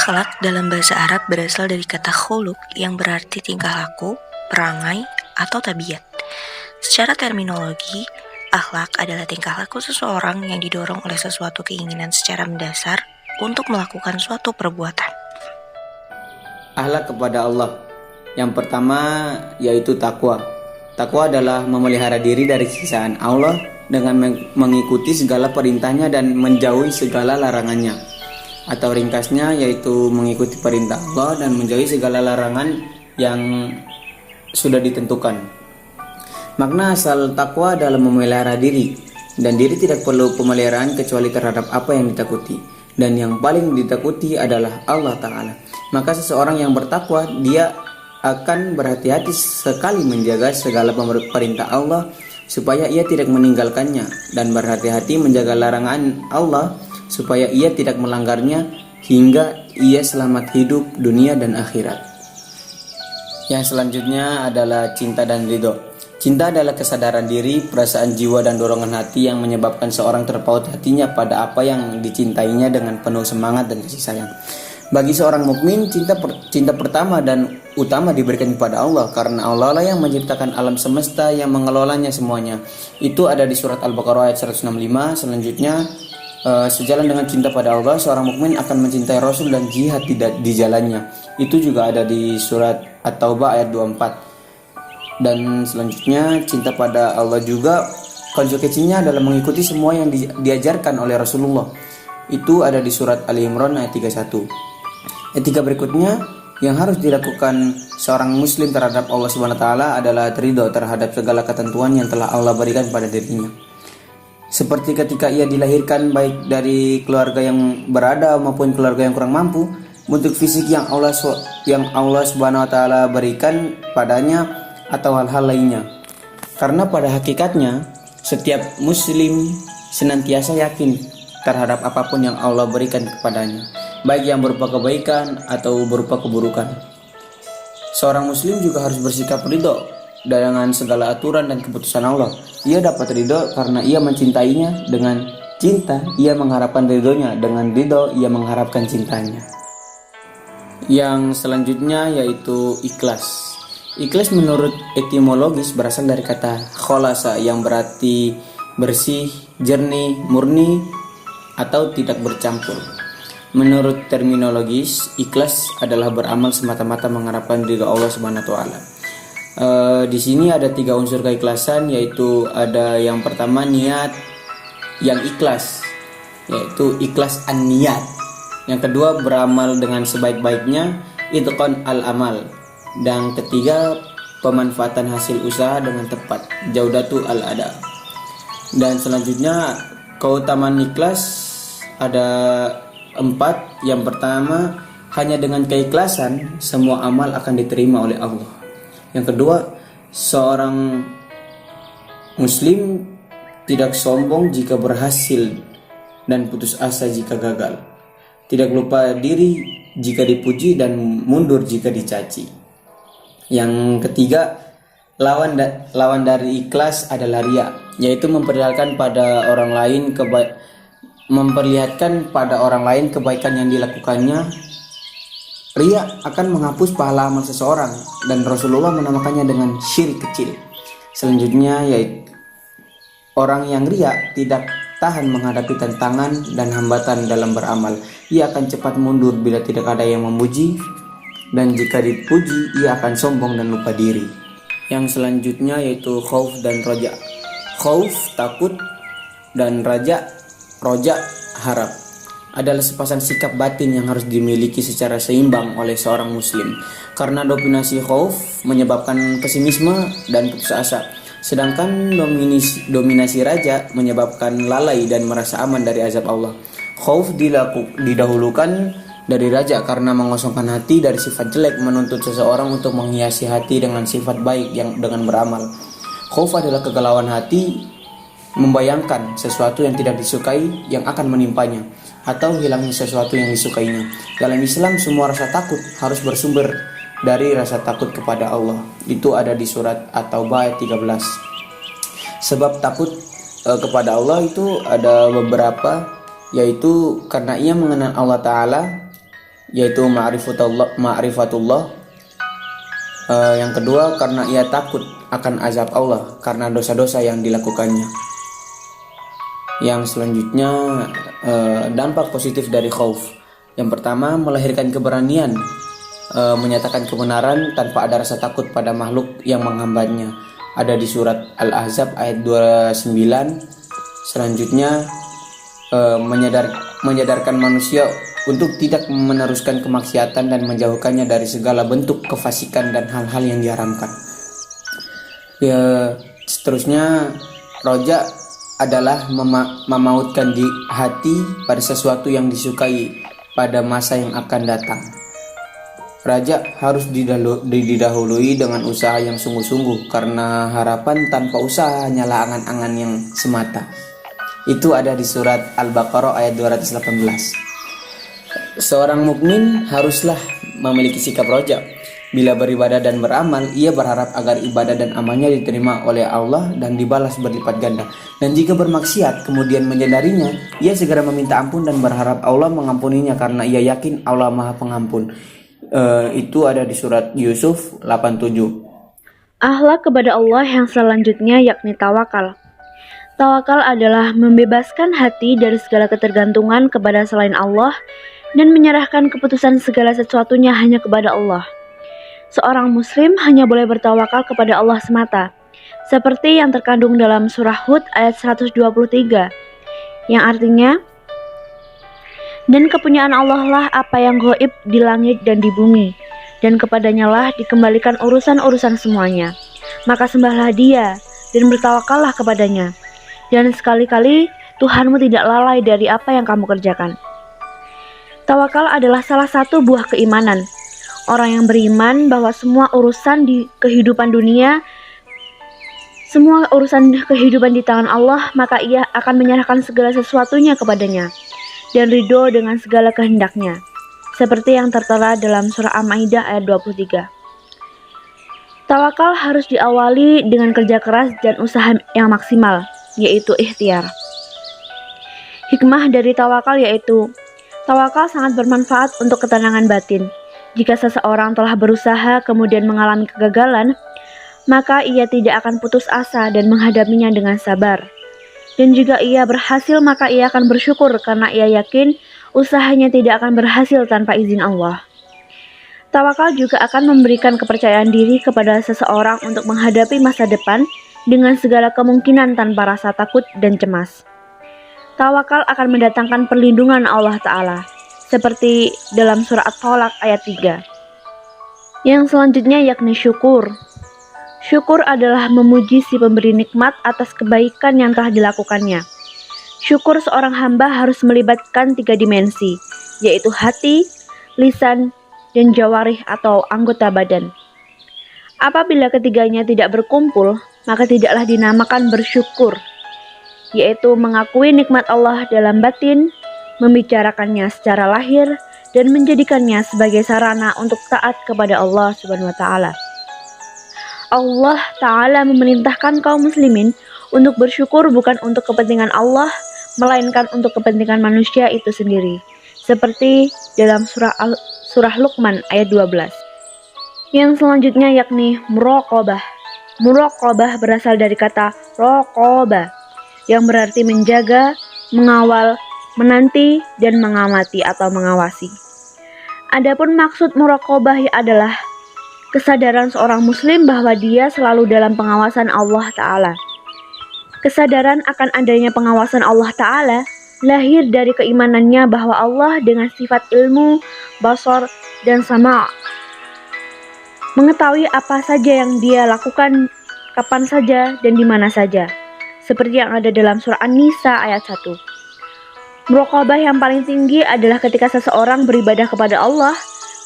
Akhlak dalam bahasa Arab berasal dari kata khuluq yang berarti tingkah laku, perangai, atau tabiat. Secara terminologi, akhlak adalah tingkah laku seseorang yang didorong oleh sesuatu keinginan secara mendasar untuk melakukan suatu perbuatan. Akhlak kepada Allah. Yang pertama yaitu takwa. Takwa adalah memelihara diri dari siksaan Allah dengan mengikuti segala perintahnya dan menjauhi segala larangannya. Atau ringkasnya yaitu mengikuti perintah Allah dan menjauhi segala larangan yang sudah ditentukan. Makna asal takwa adalah memelihara diri, dan diri tidak perlu pemeliharaan kecuali terhadap apa yang ditakuti, dan yang paling ditakuti adalah Allah Ta'ala. Maka seseorang yang bertakwa, dia akan berhati-hati sekali menjaga segala perintah Allah supaya ia tidak meninggalkannya, dan berhati-hati menjaga larangan Allah supaya ia tidak melanggarnya hingga ia selamat hidup dunia dan akhirat. Yang selanjutnya adalah cinta dan ridho. Cinta adalah kesadaran diri, perasaan jiwa dan dorongan hati yang menyebabkan seorang terpaut hatinya pada apa yang dicintainya dengan penuh semangat dan kasih sayang. Bagi seorang mukmin, cinta pertama dan utama diberikan kepada Allah, karena Allah lah yang menciptakan alam semesta, yang mengelolanya semuanya. Itu ada di surat Al-Baqarah ayat 165. Selanjutnya, sejalan dengan cinta pada Allah, seorang mukmin akan mencintai Rasul dan jihad di jalannya. Itu juga ada di surat At-Taubah ayat 24. Dan selanjutnya, cinta pada Allah juga konsekuensinya adalah mengikuti semua yang diajarkan oleh Rasulullah. Itu ada di surat Ali Imran ayat 31. Etika berikutnya yang harus dilakukan seorang muslim terhadap Allah Subhanahu wa taala adalah ridho terhadap segala ketentuan yang telah Allah berikan pada dirinya. Seperti ketika ia dilahirkan baik dari keluarga yang berada maupun keluarga yang kurang mampu, bentuk fisik yang Allah Subhanahu wa taala berikan padanya atau hal-hal lainnya. Karena pada hakikatnya setiap muslim senantiasa yakin terhadap apapun yang Allah berikan kepadanya, baik yang berupa kebaikan atau berupa keburukan. Seorang muslim juga harus bersikap ridho dengan segala aturan dan keputusan Allah. Ia dapat ridho karena ia mencintainya. Dengan cinta ia mengharapkan ridhonya, dengan ridho ia mengharapkan cintanya. Yang selanjutnya yaitu ikhlas. Ikhlas menurut etimologis berasal dari kata kholasa yang berarti bersih, jernih, murni, atau tidak bercampur. Menurut terminologis, ikhlas adalah beramal semata-mata mengharapkan ridho Allah Subhanahu wa taala. Di sini ada 3 unsur keikhlasan, yaitu ada yang pertama niat yang ikhlas, yaitu ikhlas an-niat. Yang kedua beramal dengan sebaik-baiknya, itqan al-amal. Dan ketiga pemanfaatan hasil usaha dengan tepat, jaudatu al-ada. Dan selanjutnya keutamaan ikhlas ada 4. Yang pertama, hanya dengan keikhlasan semua amal akan diterima oleh Allah. Yang kedua, seorang muslim tidak sombong jika berhasil dan putus asa jika gagal. Tidak lupa diri jika dipuji dan mundur jika dicaci. Yang ketiga, lawan dari ikhlas adalah riya, yaitu memperlihatkan pada orang lain kebaikan yang dilakukannya. Riya akan menghapus pahala amal seseorang, dan Rasulullah menamakannya dengan syirik kecil. Selanjutnya yaitu orang yang riya tidak tahan menghadapi tantangan dan hambatan dalam beramal. Ia akan cepat mundur bila tidak ada yang memuji, dan jika dipuji ia akan sombong dan lupa diri. Yang selanjutnya yaitu khauf dan roja. Khauf takut, dan roja harap adalah sepasang sikap batin yang harus dimiliki secara seimbang oleh seorang muslim. Karena dominasi khauf menyebabkan pesimisme dan putus asa, sedangkan dominasi raja menyebabkan lalai dan merasa aman dari azab Allah. Khauf didahulukan dari raja karena mengosongkan hati dari sifat jelek, menuntut seseorang untuk menghiasi hati dengan sifat baik yang dengan beramal. Khauf adalah kegalauan hati membayangkan sesuatu yang tidak disukai yang akan menimpanya, atau hilangnya sesuatu yang disukainya. Dalam Islam, semua rasa takut harus bersumber dari rasa takut kepada Allah. Itu ada di surat At-Taubah ayat 13. Sebab takut kepada Allah itu ada beberapa, yaitu karena ia mengenal Allah Ta'ala yaitu ma'rifatullah. Yang kedua, karena ia takut akan azab Allah karena dosa-dosa yang dilakukannya. Yang selanjutnya, dampak positif dari khauf. Yang pertama, melahirkan keberanian, menyatakan kebenaran tanpa ada rasa takut pada makhluk yang menghambatnya. Ada di surat Al-Ahzab ayat 29. Selanjutnya, menyadarkan manusia untuk tidak meneruskan kemaksiatan dan menjauhkannya dari segala bentuk kefasikan dan hal-hal yang diharamkan. Seterusnya, roja adalah memautkan di hati pada sesuatu yang disukai pada masa yang akan datang. Raja harus didahului dengan usaha yang sungguh-sungguh, karena harapan tanpa usaha hanyalah angan-angan yang semata. Itu ada di surat Al-Baqarah ayat 218. Seorang mukmin haruslah memiliki sikap roja. Bila beribadah dan beramal, ia berharap agar ibadah dan amalnya diterima oleh Allah dan dibalas berlipat ganda. Dan jika bermaksiat kemudian menyadarinya, ia segera meminta ampun dan berharap Allah mengampuninya karena ia yakin Allah Maha Pengampun. Itu ada di surat Yusuf 87. Akhlak kepada Allah yang selanjutnya yakni tawakal. Tawakal adalah membebaskan hati dari segala ketergantungan kepada selain Allah dan menyerahkan keputusan segala sesuatunya hanya kepada Allah. Seorang muslim hanya boleh bertawakal kepada Allah semata, seperti yang terkandung dalam surah Hud ayat 123, yang artinya, dan kepunyaan Allah lah apa yang gaib di langit dan di bumi, dan kepadanya lah dikembalikan urusan-urusan semuanya. Maka sembahlah Dia dan bertawakallah kepadanya, dan sekali-kali Tuhanmu tidak lalai dari apa yang kamu kerjakan. Tawakal adalah salah satu buah keimanan. Orang yang beriman bahwa semua urusan kehidupan di tangan Allah, maka ia akan menyerahkan segala sesuatunya kepadanya dan ridho dengan segala kehendaknya, seperti yang tertera dalam surah Al-Maidah ayat 23. Tawakal harus diawali dengan kerja keras dan usaha yang maksimal, yaitu ikhtiar. Hikmah dari tawakal yaitu, tawakal sangat bermanfaat untuk ketenangan batin. Jika seseorang telah berusaha kemudian mengalami kegagalan, maka ia tidak akan putus asa dan menghadapinya dengan sabar. Dan jika ia berhasil, maka ia akan bersyukur karena ia yakin usahanya tidak akan berhasil tanpa izin Allah. Tawakal juga akan memberikan kepercayaan diri kepada seseorang untuk menghadapi masa depan dengan segala kemungkinan tanpa rasa takut dan cemas. Tawakal akan mendatangkan perlindungan Allah Ta'ala, seperti dalam surah At-Tolak ayat 3. Yang selanjutnya yakni syukur. Syukur adalah memuji si pemberi nikmat atas kebaikan yang telah dilakukannya. Syukur seorang hamba harus melibatkan 3 dimensi, yaitu hati, lisan, dan jawarih atau anggota badan. Apabila ketiganya tidak berkumpul, maka tidaklah dinamakan bersyukur, yaitu mengakui nikmat Allah dalam batin, membicarakannya secara lahir, dan menjadikannya sebagai sarana untuk taat kepada Allah Subhanahu wa Ta'ala. Allah Ta'ala memerintahkan kaum muslimin untuk bersyukur bukan untuk kepentingan Allah, melainkan untuk kepentingan manusia itu sendiri, seperti dalam surah Luqman ayat 12. Yang selanjutnya yakni muraqabah. Muraqabah berasal dari kata raqabah, yang berarti menjaga, mengawal, menanti, dan mengamati atau mengawasi. Adapun maksud muraqabah adalah kesadaran seorang muslim bahwa dia selalu dalam pengawasan Allah Ta'ala. Kesadaran akan adanya pengawasan Allah Ta'ala lahir dari keimanannya bahwa Allah dengan sifat ilmu, basar, dan sama' mengetahui apa saja yang dia lakukan, kapan saja, dan di mana saja, seperti yang ada dalam surah An-Nisa ayat 1. Muraqabah yang paling tinggi adalah ketika seseorang beribadah kepada Allah,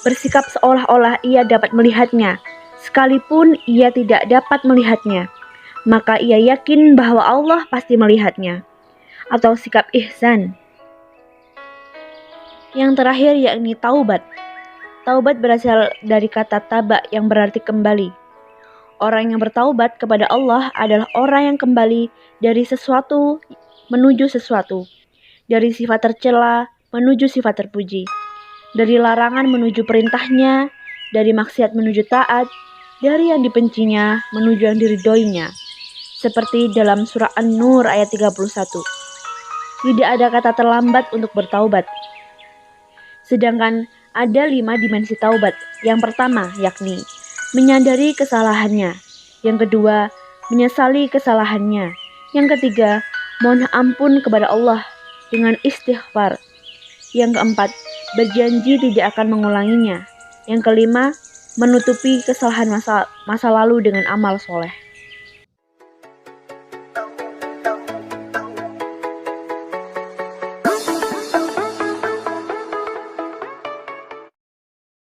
bersikap seolah-olah ia dapat melihatnya, sekalipun ia tidak dapat melihatnya, maka ia yakin bahwa Allah pasti melihatnya, atau sikap ihsan. Yang terakhir yakni taubat. Taubat berasal dari kata taba yang berarti kembali. Orang yang bertaubat kepada Allah adalah orang yang kembali dari sesuatu menuju sesuatu, dari sifat tercela menuju sifat terpuji. dari larangan menuju perintahnya, dari maksiat menuju taat, dari yang dibencinya menuju yang diridhoinya. Seperti dalam surah An-Nur ayat 31. Tidak ada kata terlambat untuk bertaubat. Sedangkan ada 5 dimensi taubat. Yang pertama yakni menyadari kesalahannya. Yang kedua, menyesali kesalahannya. Yang ketiga, mohon ampun kepada Allah dengan istighfar. Yang keempat, berjanji tidak akan mengulanginya. Yang kelima, menutupi kesalahan masa lalu dengan amal soleh.